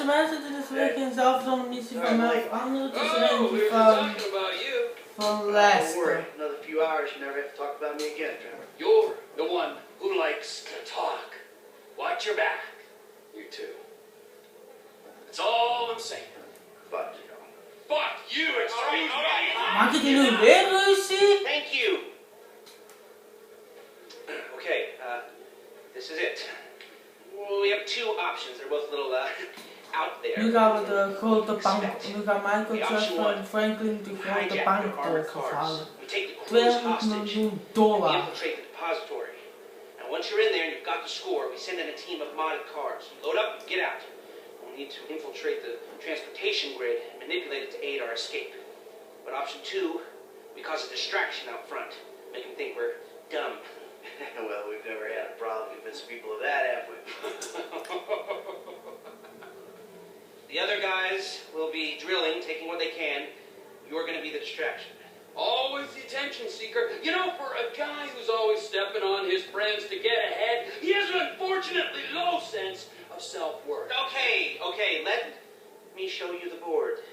mensen, dit is weer geen zelfzonde missie van mij of anderen. Het is er eentje van Lester. Another few hours, you never have to talk about me again, Trevor. You're the one who likes to talk. Watch your back, you two. That's all I'm saying. Fuck you. Fuck you, excuse me. Maak ik hier nu weer ruzie? Thank you. Okay, this is it. Well, we have two options. They're both a little out there. Nu gaan we de grote bank. Nu gaan Michael Trevor en Franklin de grote bank overvallen. $200 miljoen. We infiltrate the depository. And once you're in there and you've got the score, we send in a team of modded cars. Load up and get out. We need to infiltrate the transportation grid and manipulate it to aid our escape. But option two, we cause a distraction out front. Make them think we're dumb. Well, we've never had a problem convincing people of that, have we? The other guys will be drilling, taking what they can. You're going to be the distraction. Always the attention seeker. You know, for a guy who's always stepping on his friends to get ahead, he has an unfortunately low sense of self-worth. Okay, let me show you the board.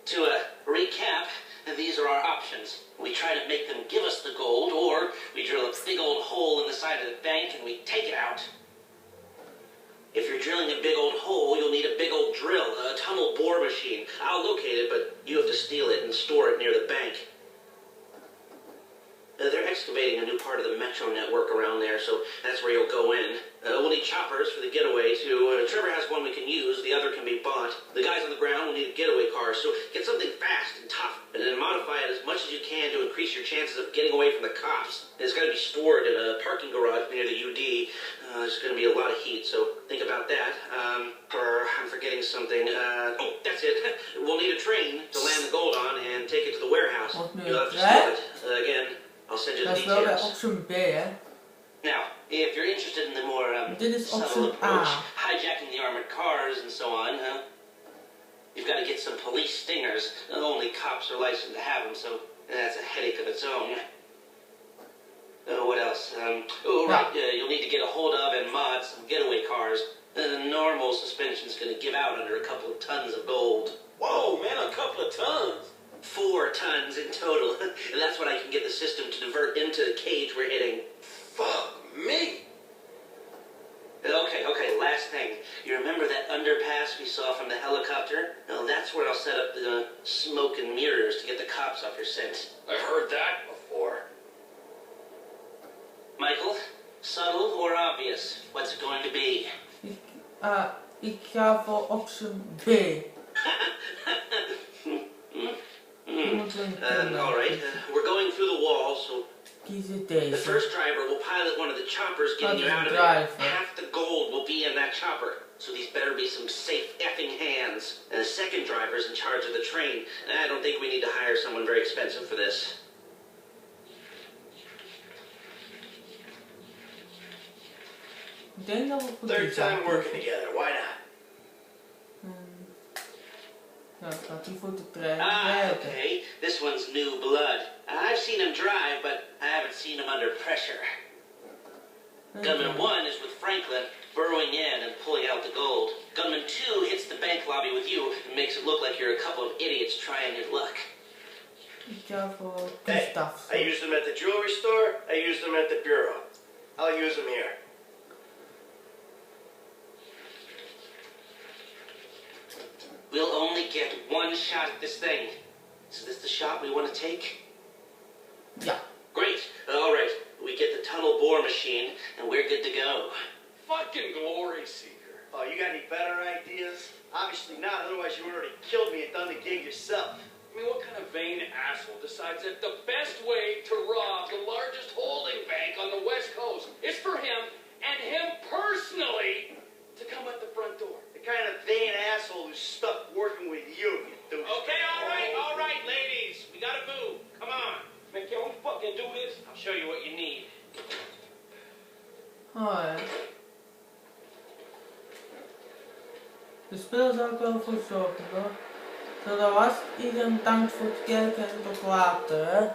To recap, these are our options. We try to make them give us the gold, or we drill a big old hole in the side of the bank and we take it out. If you're drilling a big old hole, you'll need a big old drill, a tunnel bore machine. I'll locate it, but you have to steal it and store it near the bank. They're excavating a new part of the metro network around there, so that's where you'll go in. We'll need choppers for the getaway, too. Trevor has one we can use, the other can be bought. The guys on the ground will need getaway cars, so get something fast and tough, and then modify it as much as you can to increase your chances of getting away from the cops. It's got to be stored in a parking garage near the UD. There's going to be a lot of heat, so think about that. I'm forgetting something. Oh, that's it. We'll need a train to land the gold on and take it to the warehouse. You'll have to steal it. Again, I'll send you the details. Dat is wel option B, hè? Now, if you're interested in the more subtle approach, hijacking the armored cars and so on, you've got to get some police stingers. Only cops are licensed to have them, so that's a headache of its own. What else? You'll need to get a hold of and mod some getaway cars. Normal suspension's going to give out under a couple of tons of gold. Whoa, man, a couple of tons. 4 tons in total. And that's what I can get the system to divert into the cage we're hitting. Fuck me. Okay, last thing. You remember that underpass we saw from the helicopter? Well, that's where I'll set up the smoke and mirrors to get the cops off your scent. I've heard that before. Michael, subtle or obvious? What's it going to be? Ik ga voor option B. Alright, we're going through the wall, so Kies deze. the first driver will pilot one of the choppers getting you out of it. Half the gold will be in that chopper, so these better be some safe effing hands. And the second driver's in charge of the train. I don't think we need to hire someone very expensive for this. Ik denk dat we goed Third time working together, why not? Ja, het gaat hier voor de trein. Okay. This one's new blood. I've seen him drive, but I haven't seen him under pressure. Gunman 1 is with Franklin, burrowing in and pulling out the gold. Gunman 2 hits the bank lobby with you and makes it look like you're a couple of idiots trying your luck. Ik ga voor Gustav. I used them at the jewelry store, I used them at the bureau. I'll use them here. We'll only get one shot at this thing. Is this the shot we want to take? Yeah. Great. Alright. We get the tunnel bore machine, and we're good to go. Fucking glory seeker. Oh, you got any better ideas? Obviously not, otherwise you would already killed me and done the gig yourself. I mean, what kind of vain asshole decides that the best way to rob the largest holding bank on the West Coast is for him, and him personally, to come at the front door? The kind of vain asshole who's stuck working with you, you douche. Okay, all right, ladies. We gotta move. Come on. Man, can we fucking do this? I'll show you what you need. Oh ja. De spel zou ik wel voor zorgen hoor. Zo, dat was het. Iedereen bedankt voor het kijken en tot later hè.